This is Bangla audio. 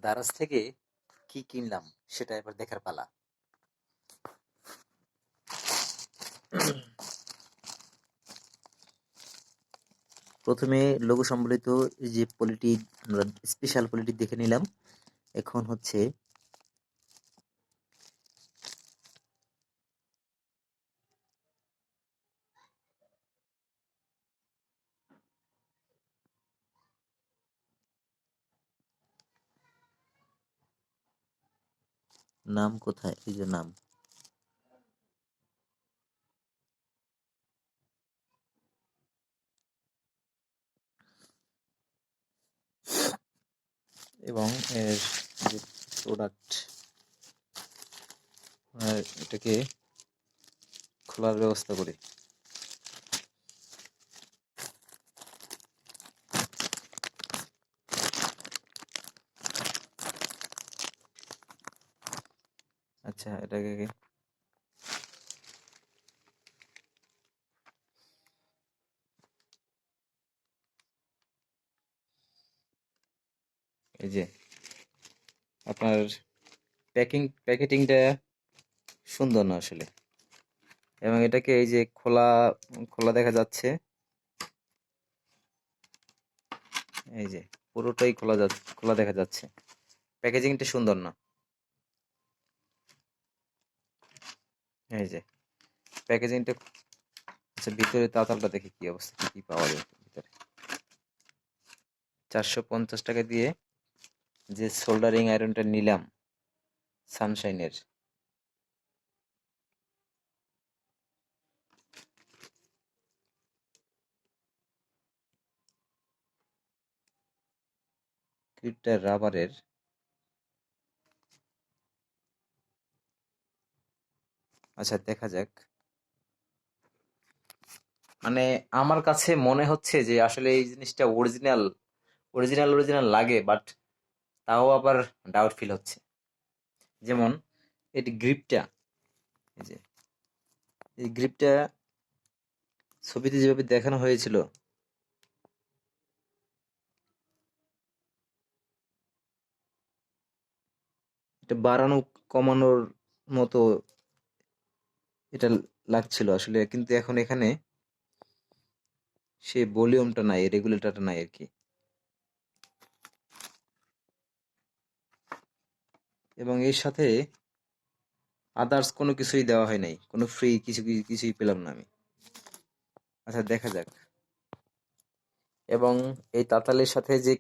দারাজ থেকে কি কিনলাম সেটা এবার দেখার পালা। প্রথমে লোগো সম্বলিত এই যে পলিটি, আমরা স্পেশাল পলিটি দেখে নিলাম। এখন হচ্ছে নাম কোথায়, এই যে নাম, এবং এর যে প্রোডাক্ট, এটাকে খোলার ব্যবস্থা করি। আচ্ছা, এটাকে এই যে আপনার প্যাকেটিংটা সুন্দর না আসলে, এবং এটাকে এই যে খোলা খোলা দেখা যাচ্ছে, এই যে পুরোটাই খোলা দেখা যাচ্ছে, প্যাকেজিংটা সুন্দর না। এই যে প্যাকেজিংটা, আচ্ছা ভিতরে তাতালটা দেখি কি অবস্থা, কি কি পাওয়া যায় ভিতরে। 450 টাকা দিয়ে যে সোল্ডারিং আয়রনটা নিলাম সানশাইনের, ক্লিপটা রাবারের। আচ্ছা দেখা যাক, মানে আমার কাছে মনে হচ্ছে যে আসলে এই জিনিসটা অরিজিনাল অরিজিনাল অরিজিনাল লাগে, বাট তাও আবার ডাউট ফিল হচ্ছে। যেমন এটি গ্রিপটা, এই যে এই গ্রিপটা ছবিতে যেভাবে দেখানো হয়েছিল, এটা বাড়ানো কমানোর মতো এটা লাগছিল আসলে, কিন্তু এখন এখানে সে ভলিউমটা নাই, রেগুলেটরটা নাই আর কি। এবং এর সাথে আদার্স কোনো কিছুই দেওয়া হয় নাই, কোনো ফ্রি কিছুই পেলাম না আমি। আচ্ছা দেখা যাক। এবং এই তাতালের সাথে যে